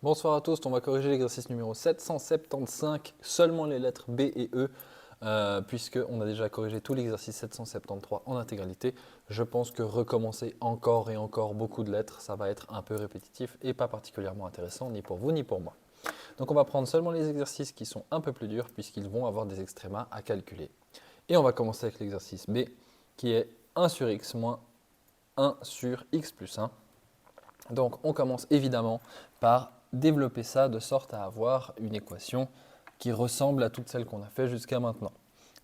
Bonsoir à tous, on va corriger l'exercice numéro 775, seulement les lettres B et E, puisqu'on a déjà corrigé tout l'exercice 773 en intégralité. Je pense que recommencer encore et encore beaucoup de lettres, ça va être un peu répétitif et pas particulièrement intéressant, ni pour vous ni pour moi. Donc on va prendre seulement les exercices qui sont un peu plus durs, puisqu'ils vont avoir des extrémas à calculer. Et on va commencer avec l'exercice B, qui est 1 sur x moins 1 sur x plus 1. Donc on commence évidemment par développer ça de sorte à avoir une équation qui ressemble à toutes celles qu'on a fait jusqu'à maintenant.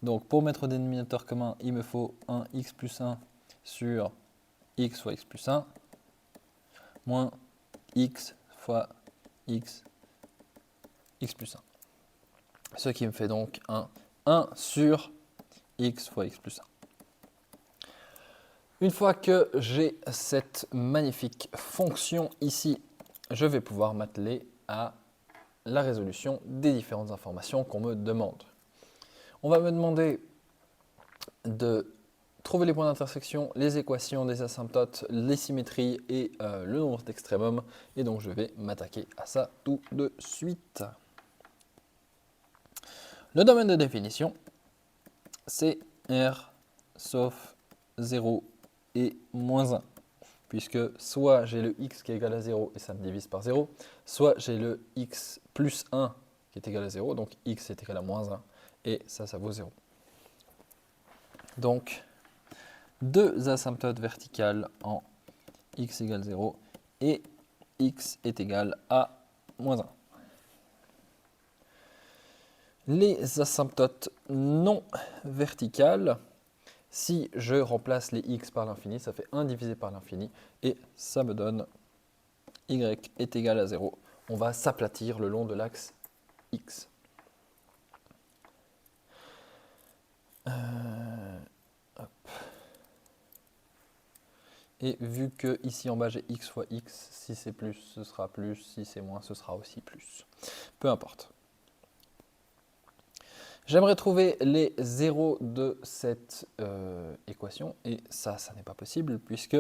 Donc pour mettre au dénominateur commun, il me faut 1x plus 1 sur x fois x plus 1 moins x fois x plus 1. Ce qui me fait donc 1 sur x fois x plus 1. Une fois que j'ai cette magnifique fonction ici, je vais pouvoir m'atteler à la résolution des différentes informations qu'on me demande. On va me demander de trouver les points d'intersection, les équations des asymptotes, les symétries et le nombre d'extrémum. Et donc je vais m'attaquer à ça tout de suite. Le domaine de définition, c'est R sauf 0 et moins 1. Puisque soit j'ai le x qui est égal à 0 et ça me divise par 0, soit j'ai le x plus 1 qui est égal à 0, donc x est égal à moins 1, et ça vaut 0. Donc, deux asymptotes verticales en x égale 0 et x est égal à moins 1. Les asymptotes non verticales, si je remplace les x par l'infini, ça fait 1 divisé par l'infini, et ça me donne y est égal à 0. On va s'aplatir le long de l'axe x. Et vu que ici en bas j'ai x fois x, si c'est plus, ce sera plus, si c'est moins, ce sera aussi plus. Peu importe. J'aimerais trouver les zéros de cette équation, et ça n'est pas possible, puisque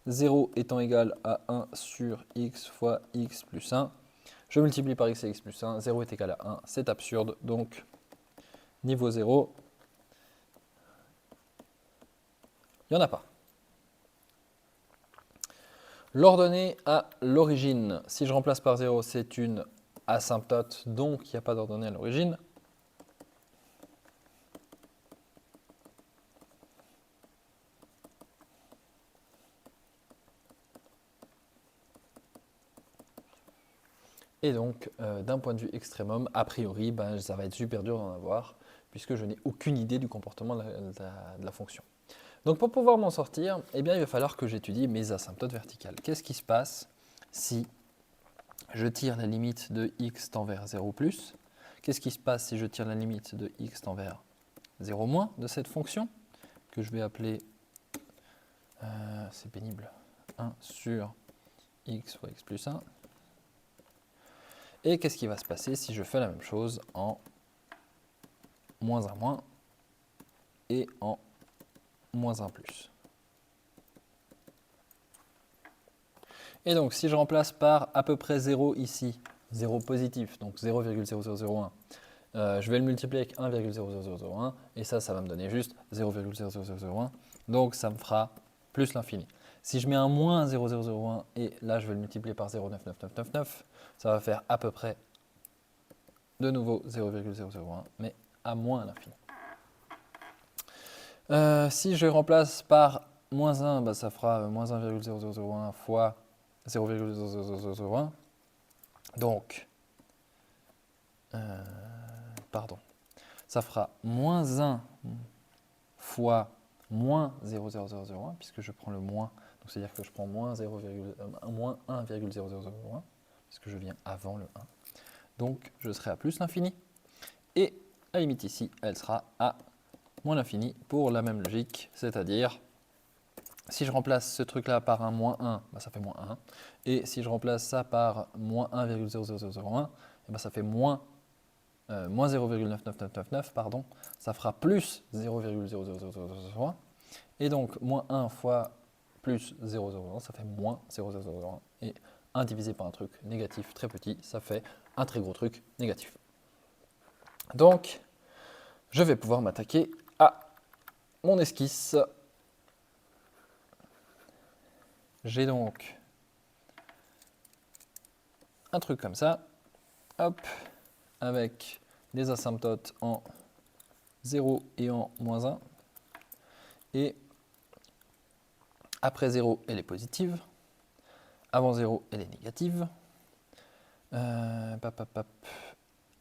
0 étant égal à 1 sur x fois x plus 1, je multiplie par x et x plus 1, 0 est égal à 1, c'est absurde, donc niveau 0, il n'y en a pas. L'ordonnée à l'origine, si je remplace par 0, c'est une asymptote, donc il n'y a pas d'ordonnée à l'origine. Et donc, d'un point de vue extrémum, a priori, ça va être super dur d'en avoir, puisque je n'ai aucune idée du comportement de la fonction. Donc pour pouvoir m'en sortir, eh bien, il va falloir que j'étudie mes asymptotes verticales. Qu'est-ce qui se passe si je tire la limite de x tend vers 0 plus? Qu'est-ce qui se passe si je tire la limite de x tend vers 0 moins de cette fonction, que je vais appeler, c'est pénible, 1 sur x fois x plus 1. Et qu'est-ce qui va se passer si je fais la même chose en moins 1 moins et en moins 1 plus? Et donc si je remplace par à peu près 0 ici, 0 positif, donc 0,0001, je vais le multiplier avec 1,00001 et ça va me donner juste 0,0001. Donc ça me fera plus l'infini. Si je mets un moins 0,001 et là je vais le multiplier par 0,99999, ça va faire à peu près de nouveau 0,001, mais à moins l'infini. Si je remplace par moins 1, ça fera moins 1,0001 fois 0,0001. Donc, ça fera moins 1 fois moins 0,0001, puisque je prends le moins, donc c'est-à-dire que je prends moins 1,0001, puisque je viens avant le 1. Donc, je serai à plus l'infini. Et la limite ici, elle sera à moins l'infini pour la même logique, c'est-à-dire si je remplace ce truc-là par un moins 1, ça fait moins 1. Et si je remplace ça par moins 1,00001, ça fait moins 0,99999, pardon. Ça fera plus 0,00001. Et donc, moins 1 fois plus 0,001, ça fait moins 0,001. Et 1 divisé par un truc négatif très petit, ça fait un très gros truc négatif. Donc, je vais pouvoir m'attaquer à mon esquisse. J'ai donc un truc comme ça, hop, avec des asymptotes en 0 et en moins 1. Et après 0, elle est positive. Avant 0, elle est négative.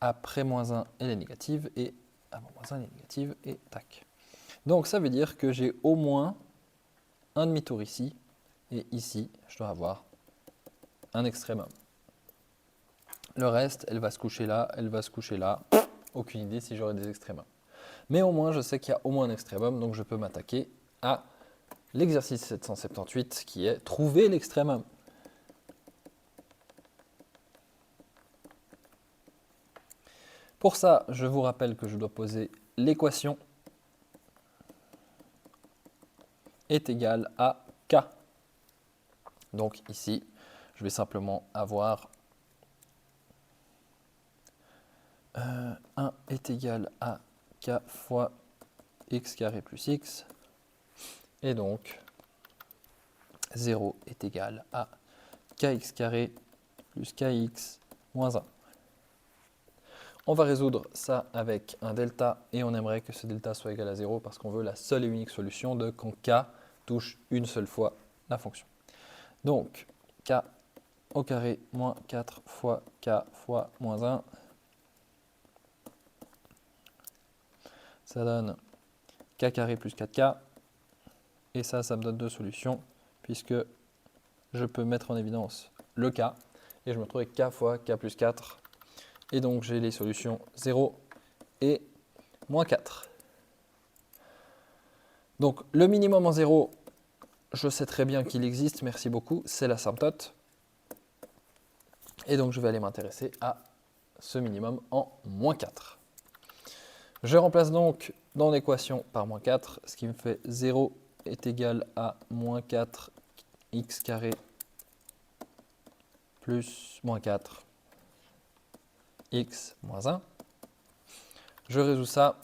Après moins 1, elle est négative. Et avant moins 1, elle est négative. Et tac. Donc ça veut dire que j'ai au moins un demi-tour ici. Et ici, je dois avoir un extrémum. Le reste, elle va se coucher là, elle va se coucher là. Aucune idée si j'aurai des extrémums. Mais au moins, je sais qu'il y a au moins un extrémum, donc je peux m'attaquer à l'exercice 778 qui est trouver l'extrémum. Pour ça, je vous rappelle que je dois poser l'équation est égale à k. Donc ici, je vais simplement avoir 1 est égal à k fois x carré plus x. Et donc, 0 est égal à kx carré plus kx moins 1. On va résoudre ça avec un delta et on aimerait que ce delta soit égal à 0 parce qu'on veut la seule et unique solution de quand k touche une seule fois la fonction. Donc, k au carré moins 4 fois k fois moins 1, ça donne k carré plus 4k. Et ça me donne deux solutions puisque je peux mettre en évidence le k et je me retrouve avec k fois k plus 4. Et donc j'ai les solutions 0 et moins 4. Donc le minimum en 0, je sais très bien qu'il existe, merci beaucoup, c'est l'asymptote. Et donc je vais aller m'intéresser à ce minimum en moins 4. Je remplace donc dans l'équation par moins 4, ce qui me fait 0 est égal à moins 4 x carré plus moins 4 x moins 1. Je résous ça.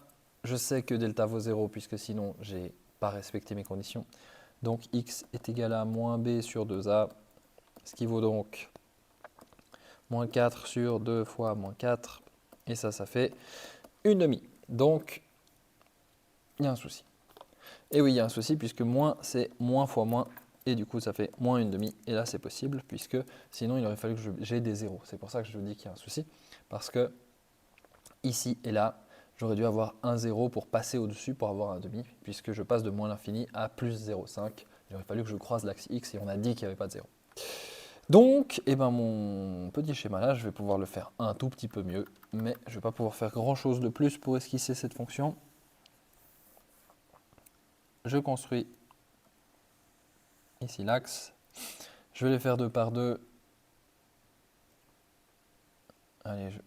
Je sais que delta vaut 0 puisque sinon je n'ai pas respecté mes conditions. Donc x est égal à moins b sur 2a, ce qui vaut donc moins 4 sur 2 fois moins 4. Et ça fait une demi. Donc, il y a un souci. Et oui, il y a un souci puisque moins, c'est moins fois moins. Et du coup, ça fait moins une demi. Et là, c'est possible puisque sinon, il aurait fallu que j'ai des zéros. C'est pour ça que je vous dis qu'il y a un souci. Parce que ici et là, j'aurais dû avoir un 0 pour passer au-dessus pour avoir un demi. Puisque je passe de moins l'infini à plus 0,5. Il aurait fallu que je croise l'axe x et on a dit qu'il n'y avait pas de 0. Donc, eh ben, mon petit schéma là, je vais pouvoir le faire un tout petit peu mieux. Mais je ne vais pas pouvoir faire grand-chose de plus pour esquisser cette fonction. Je construis ici l'axe. Je vais les faire 2 par 2. Allez, je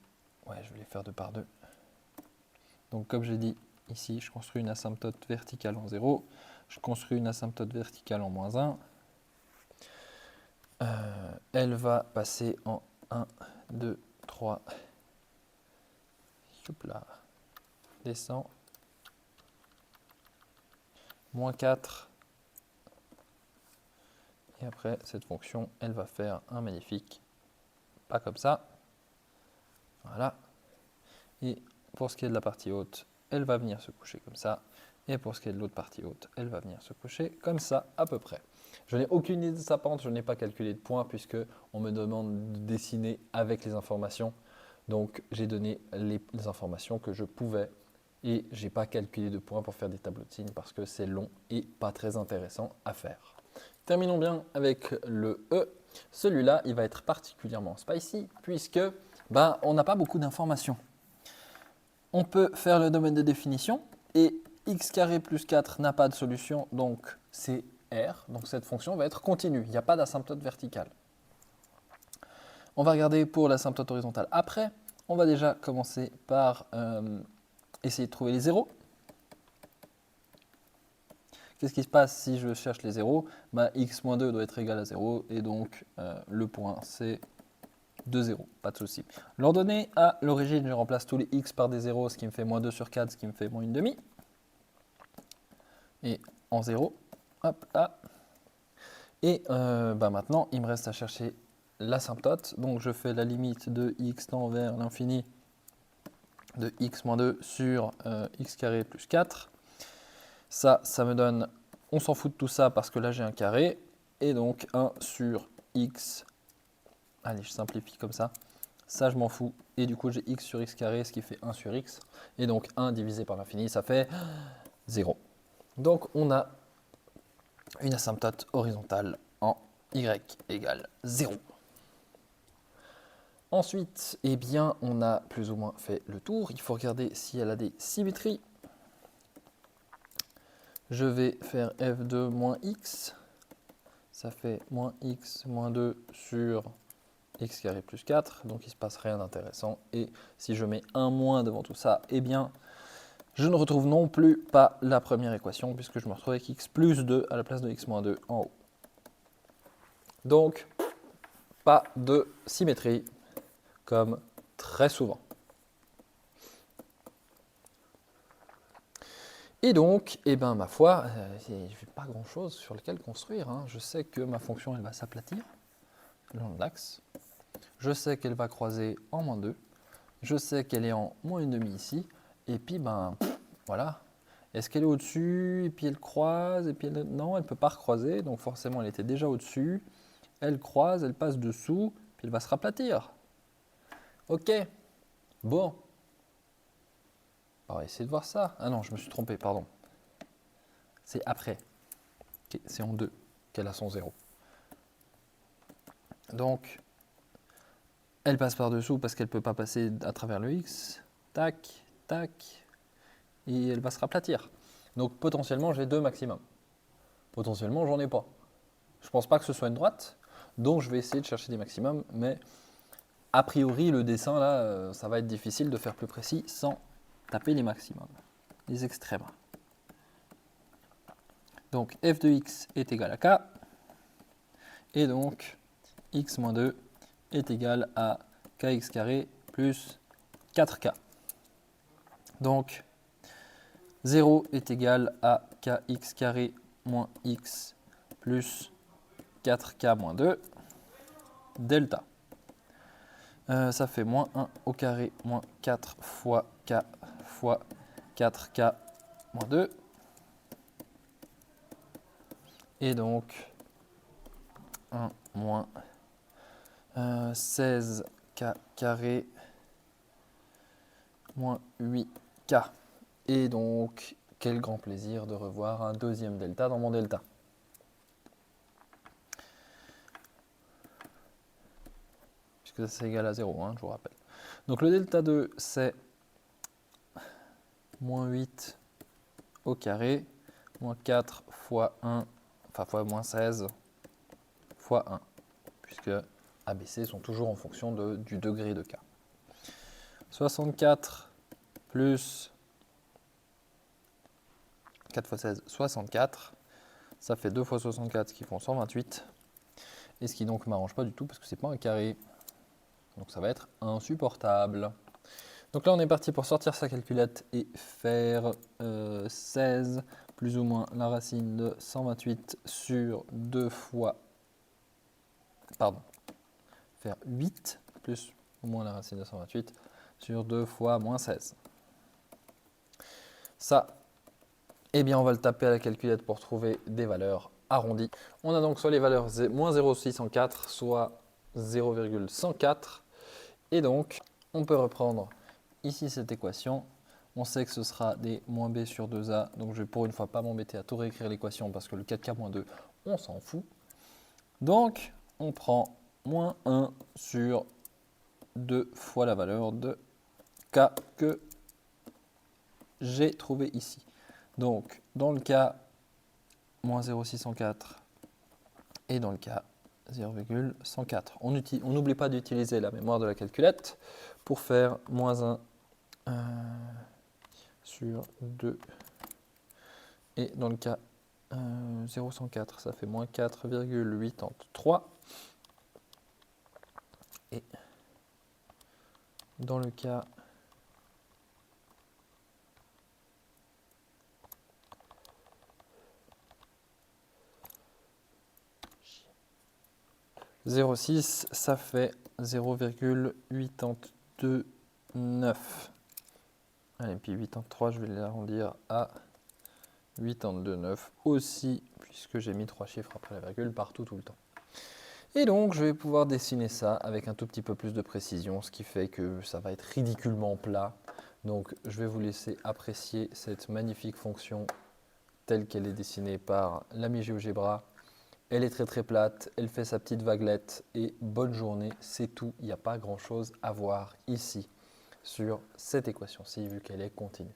vais les faire 2 par 2. Donc comme j'ai dit, ici, je construis une asymptote verticale en 0. Je construis une asymptote verticale en moins 1. Elle va passer en 1, 2, 3. Hop là. Descend. Moins 4. Et après, cette fonction, elle va faire un magnifique pas comme ça. Voilà. Et pour ce qui est de la partie haute, elle va venir se coucher comme ça. Et pour ce qui est de l'autre partie haute, elle va venir se coucher comme ça à peu près. Je n'ai aucune idée de sa pente, je n'ai pas calculé de points puisque on me demande de dessiner avec les informations. Donc j'ai donné les informations que je pouvais et je n'ai pas calculé de points pour faire des tableaux de signes parce que c'est long et pas très intéressant à faire. Terminons bien avec le E. Celui-là, il va être particulièrement spicy puisque on n'a pas beaucoup d'informations. On peut faire le domaine de définition et x carré plus 4 n'a pas de solution, donc c'est R. Donc cette fonction va être continue, il n'y a pas d'asymptote verticale. On va regarder pour l'asymptote horizontale après. On va déjà commencer par essayer de trouver les zéros. Qu'est-ce qui se passe si je cherche les zéros? Bah, x moins 2 doit être égal à 0 et donc le point c'est 2, 0, pas de souci. L'ordonnée à l'origine, je remplace tous les x par des zéros, ce qui me fait moins 2 sur 4, ce qui me fait moins 1 demi. Et en 0, hop là. Et bah maintenant, il me reste à chercher l'asymptote. Donc je fais la limite de x tend vers l'infini de x moins 2 sur x carré plus 4. Ça me donne, on s'en fout de tout ça parce que là j'ai un carré. Et donc 1 sur x, allez je simplifie comme ça. Ça je m'en fous. Et du coup j'ai x sur x carré, ce qui fait 1 sur x. Et donc 1 divisé par l'infini, ça fait 0. Donc on a une asymptote horizontale en y égale 0. Ensuite, eh bien, on a plus ou moins fait le tour. Il faut regarder si elle a des symétries. Je vais faire f2 moins x. Ça fait moins x moins 2 sur x carré plus 4. Donc il ne se passe rien d'intéressant. Et si je mets un moins devant tout ça, eh bien, je ne retrouve non plus pas la première équation puisque je me retrouve avec x plus 2 à la place de x moins 2 en haut. Donc, pas de symétrie comme très souvent. Et donc, eh ben, ma foi, je n'ai pas grand-chose sur lequel construire. Hein. Je sais que ma fonction elle va s'aplatir le long de l'axe. Je sais qu'elle va croiser en moins 2. Je sais qu'elle est en moins 1,5 ici. Et puis, ben, voilà. Est-ce qu'elle est au-dessus et puis elle croise et puis elle... Non, elle ne peut pas recroiser. Donc forcément, elle était déjà au-dessus. Elle croise, elle passe dessous, puis elle va se raplatir. Ok. Bon. On va essayer de voir ça. Ah non, je me suis trompé, pardon. C'est après. Okay, c'est en 2 qu'elle a son 0. Donc, elle passe par-dessous parce qu'elle ne peut pas passer à travers le x. Tac, tac. Et elle va se raplatir. Donc, potentiellement, j'ai 2 maximum. Potentiellement, j'en ai pas. Je ne pense pas que ce soit une droite. Donc, je vais essayer de chercher des maximums. Mais, a priori, le dessin, là, ça va être difficile de faire plus précis sans taper les maximums. Les extrêmes. Donc, f de x est égal à k. Et donc, x moins 2 est égal à kx carré plus 4k. Donc, 0 est égal à kx carré moins x plus 4k moins 2, delta. Ça fait moins 1 au carré moins 4 fois k fois 4k moins 2. Et donc, 1 moins 16k carré moins 8k. Et donc, quel grand plaisir de revoir un deuxième delta dans mon delta. Puisque ça c'est égal à 0, hein, je vous rappelle. Donc le delta 2, c'est moins 8 au carré, moins 4 fois 1, enfin fois moins 16 fois 1. Puisque ABC sont toujours en fonction du degré de K. 64 plus 4 fois 16, 64. Ça fait 2 fois 64, ce qui font 128. Et ce qui donc ne m'arrange pas du tout parce que ce n'est pas un carré. Donc ça va être insupportable. Donc là on est parti pour sortir sa calculette et faire 16 plus ou moins la racine de 128 sur 2 fois... Pardon. Faire 8 plus ou moins la racine de 128 sur 2 fois moins 16. Ça, eh bien on va le taper à la calculette pour trouver des valeurs arrondies. On a donc soit les valeurs moins 0,604, soit 0,104. Et donc, on peut reprendre ici cette équation. On sait que ce sera des moins b sur 2a. Donc je vais pour une fois pas m'embêter à tout réécrire l'équation parce que le 4k moins 2, on s'en fout. Donc, on prend moins 1 sur 2 fois la valeur de k que j'ai trouvé ici. Donc, dans le cas moins 0,604 et dans le cas 0,104. On n'oublie pas d'utiliser la mémoire de la calculette pour faire moins 1 sur 2 et dans le cas 0,104, ça fait moins 4,83. Et dans le cas « 0,6 », ça fait 0,829. Et puis 83, je vais l'arrondir à 82,9 aussi, puisque j'ai mis 3 chiffres après la virgule partout tout le temps. Et donc, je vais pouvoir dessiner ça avec un tout petit peu plus de précision, ce qui fait que ça va être ridiculement plat. Donc, je vais vous laisser apprécier cette magnifique fonction telle qu'elle est dessinée par l'ami GeoGebra. Elle est très très plate, elle fait sa petite vaguelette et bonne journée, c'est tout. Il n'y a pas grand chose à voir ici sur cette équation-ci vu qu'elle est continue.